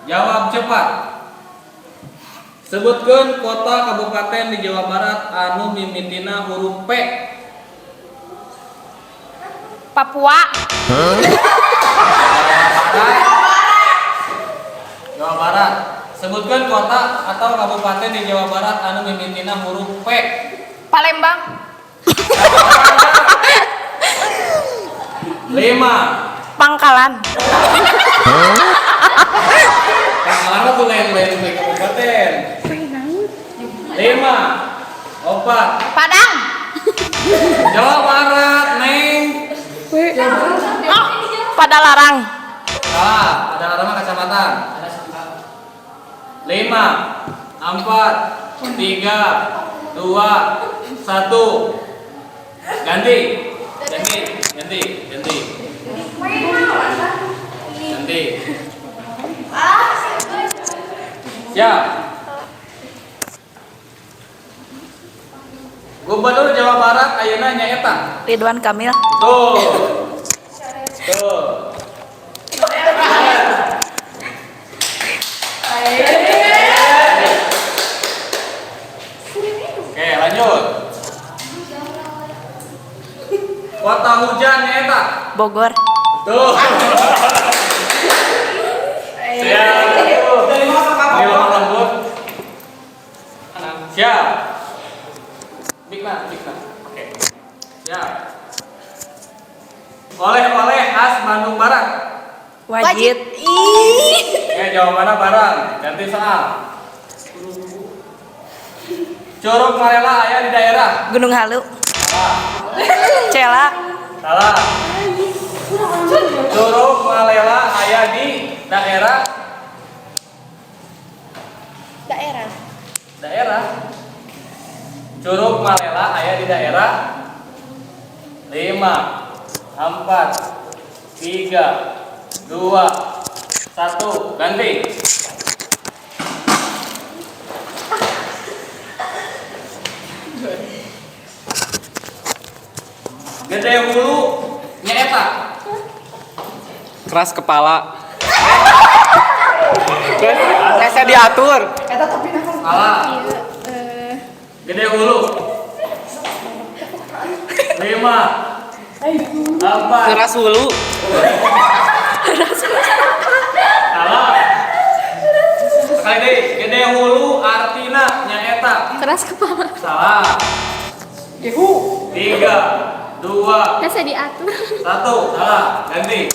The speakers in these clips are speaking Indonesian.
Jawab cepat. Sebutkeun kota kabupaten di Jawa Barat anu mimitina huruf P. Papua. Jawa Barat. Sebutkeun kota atau kabupaten di Jawa Barat anu mimitina huruf P. Palembang. 5. Pangkalan. Pangkalan itu lain-lain ke kabupaten. 5. 4. Padang. Jawa Barat, Neng. Oh, Padalarang. Salah, ada arah kecamatan. 5, 4, 3, 2, 1. Ganti. Siap. Gubernur Jawa Barat ayeuna nyaeta Ridwan Kamil. Tuh. Oke, lanjut. Kota hujan nyaeta Bogor. Tuh. Siap. Ini lemah lembut. Siap. Bikna. Oke. Siap. Oleh-oleh khas Bandung Barat. Wajit. Oke, jawabannya barang. Ganti soal. Curug Marela aya di daerah. Gunung Halu. Salah. Celak. Salah. Curug Marela aya di daerah. Curug Marela aya di daerah. 5, 4, 3, 2, 1. Ganti. Gede Hulu nyaeta Keras kepala. Saya diatur. salah. Gede Hulu 5, 4. Keras hulu. Salah. Sekali deh. Gede Hulu artina nyaeta Keras kepala. salah. 3, 2, Saya diatur. 1. Salah. Ganti.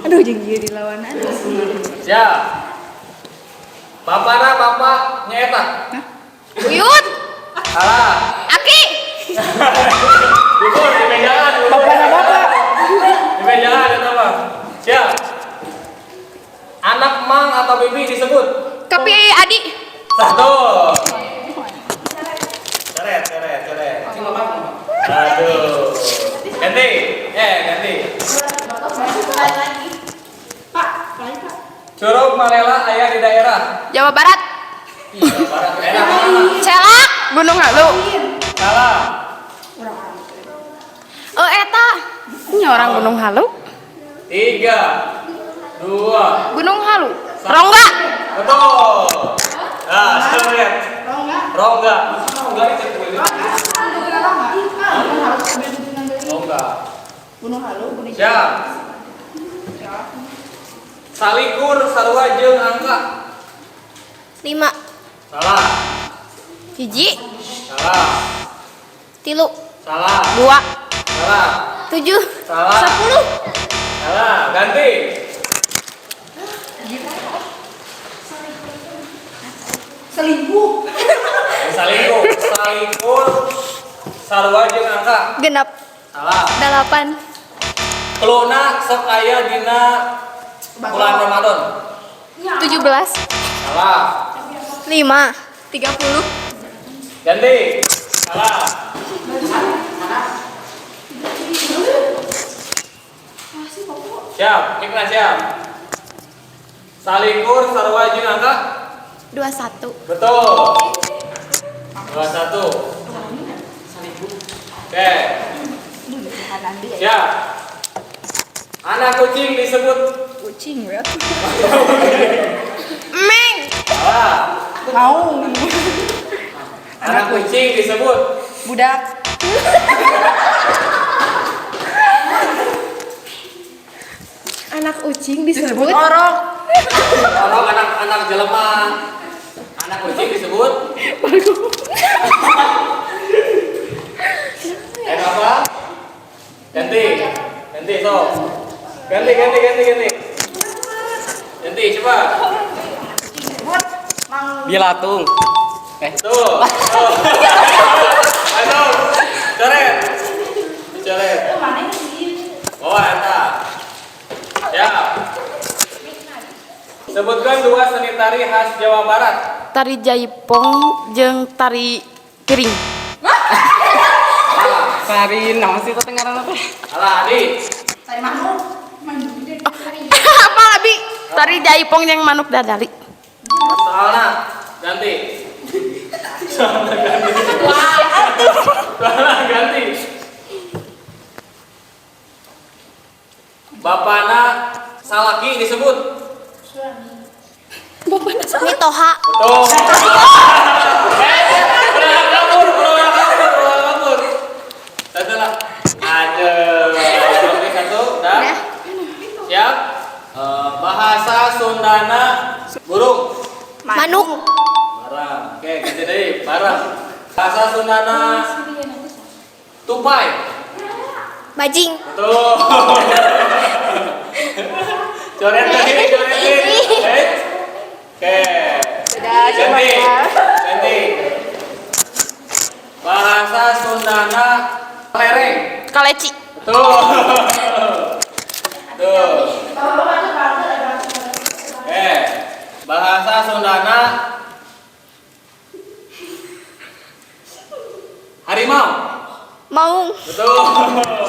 Aduh, jeung ieu dilawanan. Siap. Bapak nyaeta Uyut. salah. Aki. Gugur di mejaan. Bapak. Di mejaan itu apa? Siap. Anak mang atau bibi disebut Kapi Adi. 1. Coret. Aduh. Ganti. Curug Marela aya di daerah. Jawa Barat. Jawa Barat. Daerah mana? Celak. Gunung Halu. Salah. Oh, eta. Ini orang Gunung Halu. 3, 2. Gunung Halu. Rongga. Betul. Nah, coret. Rongga dicek dulu. Rongga. Siap. Salikur sarua jeung angka. 5. Salah. Hiji. Salah. 3. Salah. 2. Salah. 7. Salah. 10. Salah. Ganti. Salikur sarua jeung angka. Genap. Salah. 8. Keluna sok aya dina bulan Ramadan. 17. Salah. 5. 30. Ganti. Salah. Siap, Ikna siap. Salikur sarua jeung angka 21. betul. 21. Oke. Siap. Anak kucing disebut Kucing ya. Meng. salah. Mau. Anak kucing disebut Budak. Anak kucing Disebut disebut orok. orang anak jelema. Anak kucing disebut apa? Ganti sok. Ganti. Ganti coba. Bilatung. Tuh. Ayo. Coret. Oh, eta. Ya. Sebutkan dua seni tari khas Jawa Barat. tari jaipong jeung tari piring. Sari naon sih teh ngaranna teh? Alah, Adi. Apa abi? Tari jaipong yang manuk dadali. Soalnya ganti. Soalnya ganti. Bapana salaki disebut. Mitoha. Betul. Kabur. Satu lah. Ada. Oke, satu. Dah. Siap. Bahasa Sundana burung. Manuk. Barang. Oke, ganti deh. Barang. Bahasa Sundana tupai. Bajing. Betul. Coret. Oke. Ganti. Bahasa Sundana lereng. Kaleci. Betul. Bahasa Sundana harimau. Maung. Betul.